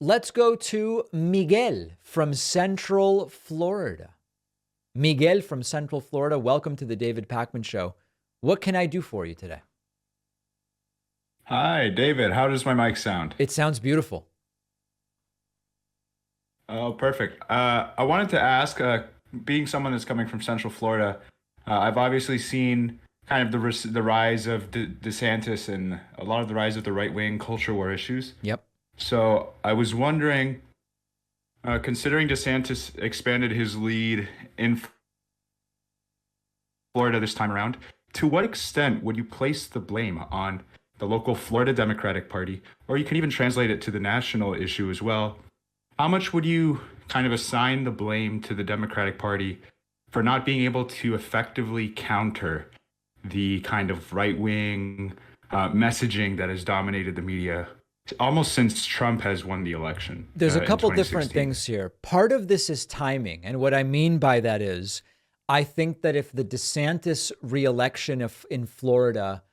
let's go to Miguel from Central Florida. Miguel from Central Florida, welcome to the David Pakman Show. What can I do for you today? Hi, David. How does my mic sound? It sounds beautiful. Oh, perfect. I wanted to ask, being someone that's coming from Central Florida, I've obviously seen kind of the rise of DeSantis and a lot of the rise of the right-wing culture war issues. Yep. So I was wondering, considering DeSantis expanded his lead in Florida this time around, to what extent would you place the blame on the local Florida Democratic Party, or you can even translate it to the national issue as well? How much would you kind of assign the blame to the Democratic Party for not being able to effectively counter the kind of right-wing messaging that has dominated the media almost since Trump has won the election? There's a In couple different 2016? things here. Part of this is timing. And what I mean by that is, I think that if the DeSantis reelection in Florida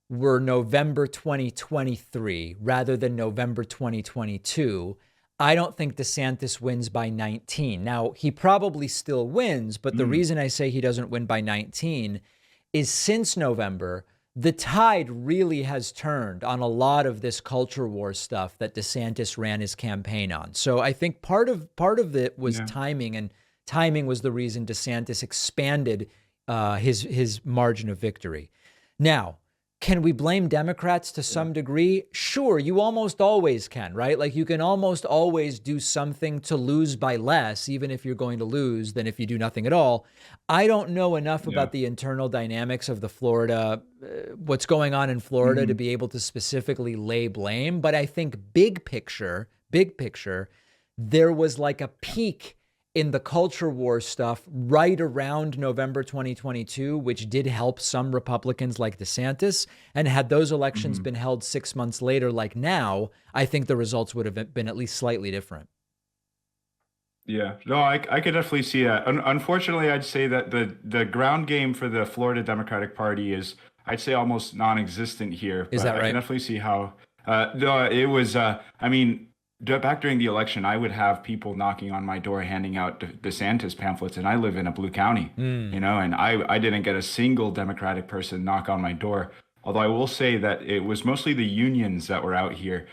were November 2023 rather than November 2022, I don't think DeSantis wins by 19. Now, he probably still wins, but the reason I say he doesn't win by 19 is since November, the tide really has turned on a lot of this culture war stuff that DeSantis ran his campaign on. So I think part of it was timing, and timing was the reason DeSantis expanded his margin of victory. Now, can we blame Democrats to some degree? Sure, you almost always can, right? Like you can almost always do something to lose by less, even if you're going to lose, than if you do nothing at all. I don't know enough about the internal dynamics of the Florida, what's going on in Florida to be able to specifically lay blame. But I think big picture, there was like a peak in the culture war stuff right around November 2022, which did help some Republicans like DeSantis. And had those elections been held 6 months later, like now, I think the results would have been at least slightly different. Yeah, no, I could definitely see that. Unfortunately, I'd say that the ground game for the Florida Democratic Party is, I'd say, almost non-existent here. Is But that I right? can definitely see how. No, it was. I mean, back during the election, I would have people knocking on my door, handing out DeSantis pamphlets, and I live in a blue county, and I didn't get a single Democratic person knock on my door. Although I will say that it was mostly the unions that were out here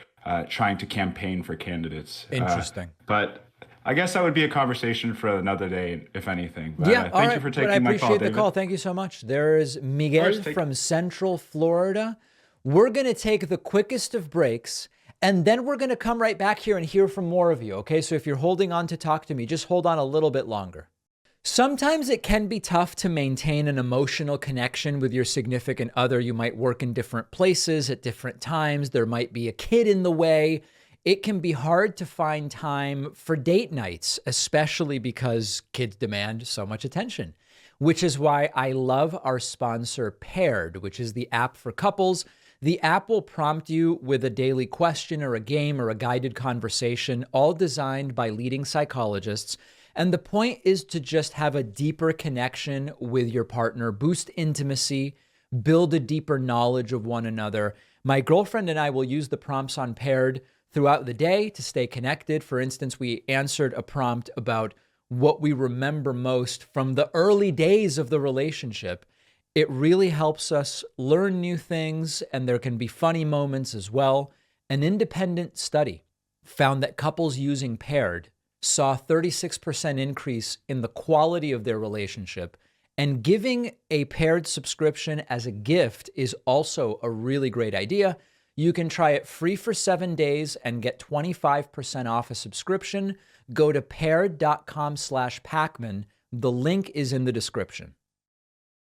trying to campaign for candidates. Interesting. But I guess that would be a conversation for another day, if anything. But, Yeah, all thank right. you for But I taking my call, appreciate the David. call. Thank you so much. There is Miguel from Central Florida. We're going to take the quickest of breaks, and then we're going to come right back here and hear from more of you, okay? So if you're holding on to talk to me, just hold on a little bit longer. Sometimes it can be tough to maintain an emotional connection with your significant other. You might work in different places at different times. There might be a kid in the way. It can be hard to find time for date nights, especially because kids demand so much attention, which is why I love our sponsor Paired, which is the app for couples. The app will prompt you with a daily question or a game or a guided conversation, all designed by leading psychologists. And the point is to just have a deeper connection with your partner, boost intimacy, build a deeper knowledge of one another. My girlfriend and I will use the prompts on Paired throughout the day to stay connected. For instance, we answered a prompt about what we remember most from the early days of the relationship. It really helps us learn new things, and there can be funny moments as well. An independent study found that couples using Paired saw a 36% increase in the quality of their relationship, and giving a Paired subscription as a gift is also a really great idea. You can try it free for 7 days and get 25% off a subscription. Go to paired.com/Pacman. The link is in the description.